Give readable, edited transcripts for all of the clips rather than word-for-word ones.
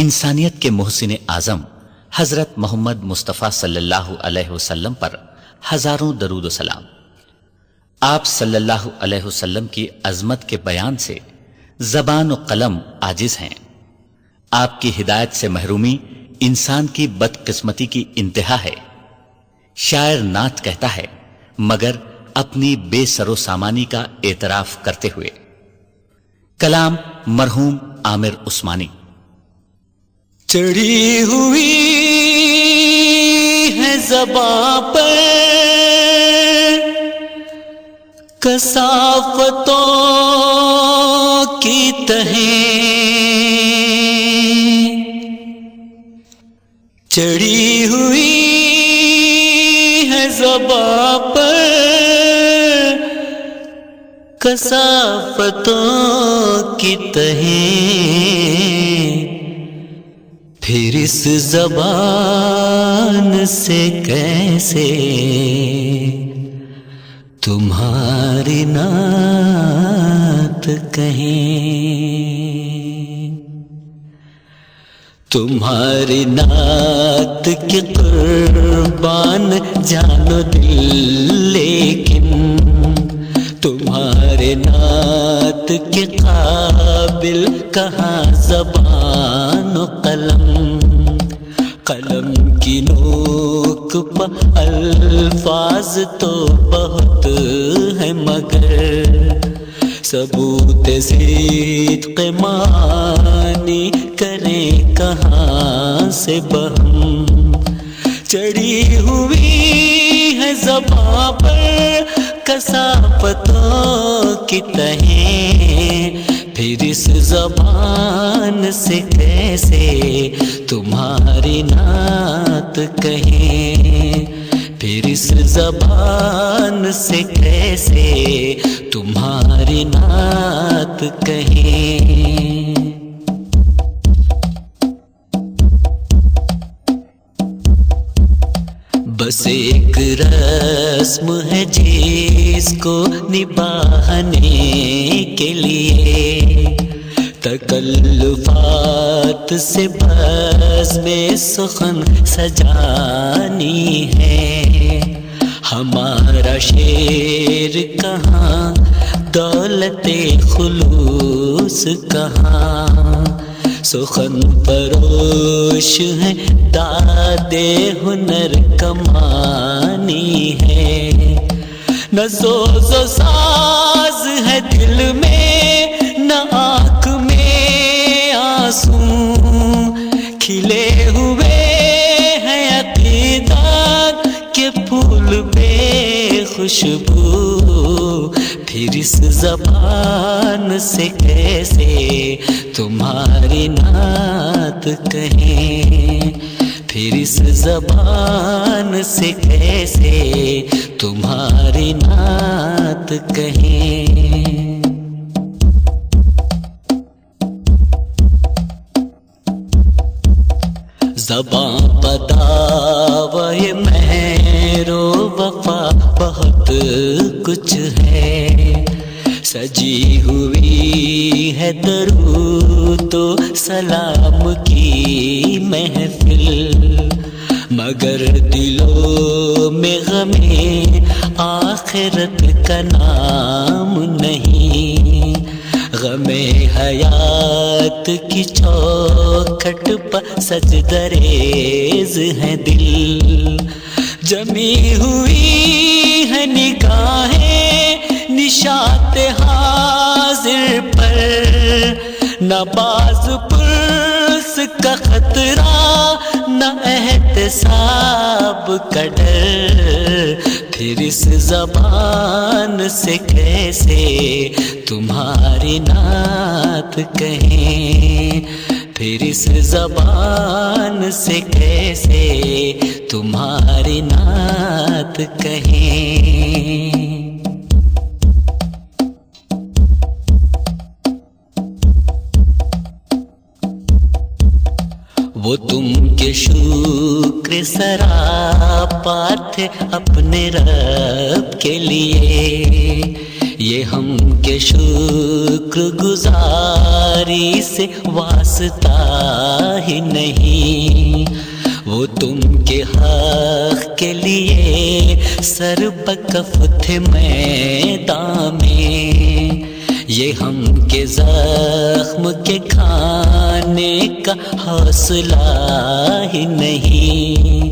انسانیت کے محسن اعظم حضرت محمد مصطفیٰ صلی اللہ علیہ وسلم پر ہزاروں درود و سلام۔ آپ صلی اللہ علیہ وسلم کی عظمت کے بیان سے زبان و قلم عاجز ہیں۔ آپ کی ہدایت سے محرومی انسان کی بدقسمتی کی انتہا ہے۔ شاعر نعت کہتا ہے مگر اپنی بے سر و سامانی کا اعتراف کرتے ہوئے۔ کلام مرحوم عامر عثمانی۔ چڑھی ہوئی ہے زباں پر کثافتوں کی تہیں، چڑھی ہوئی ہے زباں پر کثافتوں کی تہیں، پھر اس زبان سے کیسے تمہاری نعت کہیں، تمہاری نعت کے قربان جان و دل، لیکن تمہارے نعت کے قابل کہاں زبان و قلم، قلم کی نوک پر الفاظ تو بہت ہے مگر ثبوت صدق معنی کریں کہاں سے بہم، چڑھی ہوئی ہے زباں پر کثافتوں کی تہیں، پھر اس زبان سے کیسے تمہاری نعت کہیں، پھر اس زبان سے کیسے تمہاری نعت کہیں۔ بس ایک رسم ہے جس کو نبھانے کے لیے تکلفات سے بزم سخن سجانی ہے، ہمارا شعر کہاں دولت خلوص کہاں، سخن پروش ہے داد ہنر کمانی ہے، نہ سوز و ساز ہے دل میں نہ آنکھ میں آنسو، کھلے ہوئے ہیں عقیدت کے پھول بے خوشبو، پھر اس زبان سے کیسے تمہاری نعت کہیں، پھر اس زبان سے کیسے تمہاری نعت کہیں۔ زباں پداوے مہر و وفا بہت کچھ ہے، سجی ہوئی ہے درود و سلام کی محفل، مگر دلوں میں غم آخرت کا نام نہیں، غم حیات کی چوکھٹ پر سجدہ ریز ہے دل، جمی ہوئی ہے نگاہیں نشاط حاضر پر، نہ باز پرس کا خطرہ نہ احتساب کا ڈر، پھر اس زبان سے کیسے تمہاری نعت کہیں، پھر اس زبان سے کیسے تمہاری نعت کہیں۔ وہ تم کے شکر سراپا تھے اپنے رب کے لیے، یہ ہم کے شکر گزاری سے واسطہ ہی نہیں، وہ تم کے حق کے لیے سر بکف تھے میدان میں، یہ ہم کے زخم کے کھانے کا حوصلہ ہی نہیں،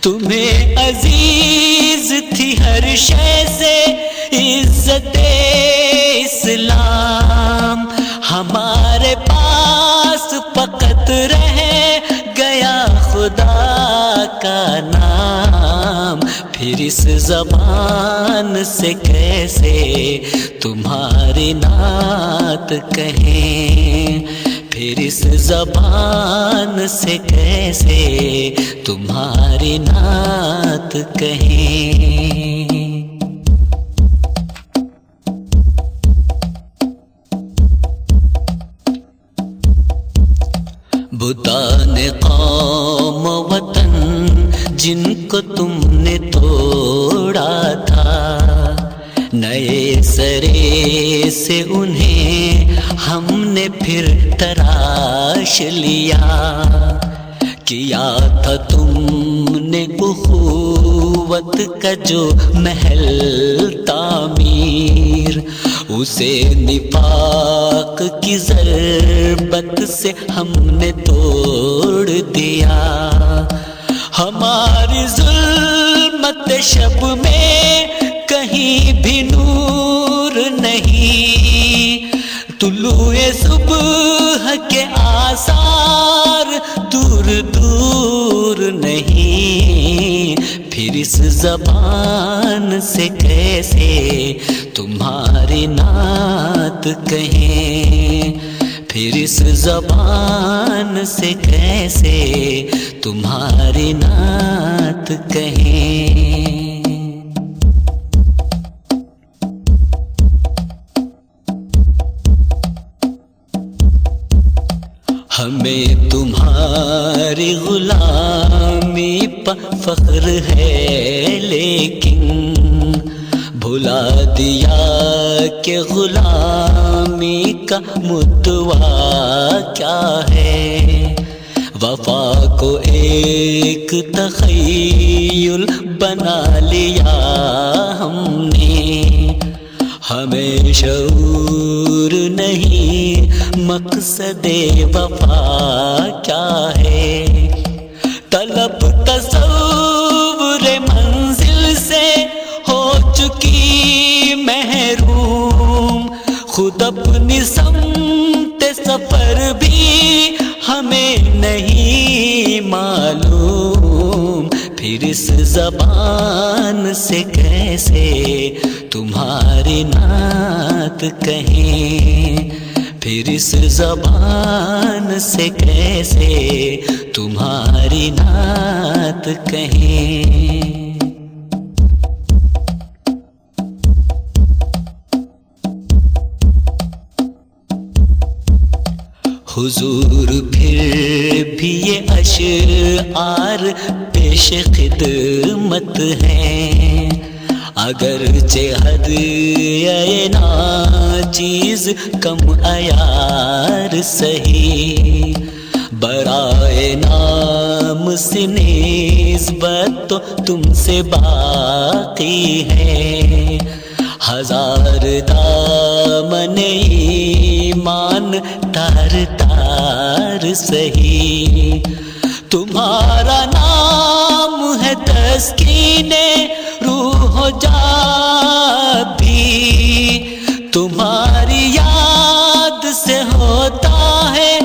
تمہیں عزیز تھی ہر شے سے عزت اسلام، ہمارے پاس فقط رہ گیا خدا کا نام، پھر اس زبان سے کیسے تمہاری نعت کہیں، پھر اس زبان سے کیسے تمہاری نعت کہیں۔ بتان قوم وطن جن کو تم نے توڑا تھا، نئے سرے سے انہیں ہم نے پھر تراش لیا، کیا تھا تم نے اخوت کا جو محل تعمیر، اسے نفاق کی ضربت سے ہم نے توڑ دیا، ہماری ظلمت شب میں کہیں بھی نور نہیں، طلوع صبح کے آثار دور دور نہیں، پھر اس زبان سے کیسے تمہاری نعت کہیں، پھر اس زبان سے کیسے تمہاری نعت کہیں۔ ہمیں تمہاری غلامی پر فخر ہے، لیکن بھلا دیا کہ غلامی کا مدعا کیا ہے، وفا کو ایک تخیل بنا لیا ہم نے، ہمیں شعور نہیں مقصد وفا کیا ہے، طلب تصور منزل سے ہو چکی محروم، خود اپنی سمت سفر بھی ہمیں نہیں معلوم، پھر اس زبان سے کیسے تمہاری نعت کہیں، پھر اس زبان سے کیسے تمہاری نعت کہیں۔ حضور پھر بھی یہ اشعار پیش خدمت ہیں، اگرچہ ہدیہ ناچیز کم عیار سہی، برائے نام سے نسبت تو تم سے باقی ہے، ہزار دامن ایمان تار تار سہی، تمہارا نام ہے تسکین روح و جان بھی، تمہاری یاد سے ہوتا ہے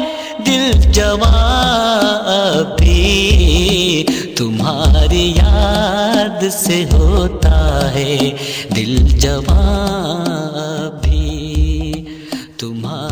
دل جوان بھی، تمہاری یاد سے ہوتا ہے دل جوان بھی، تمہاری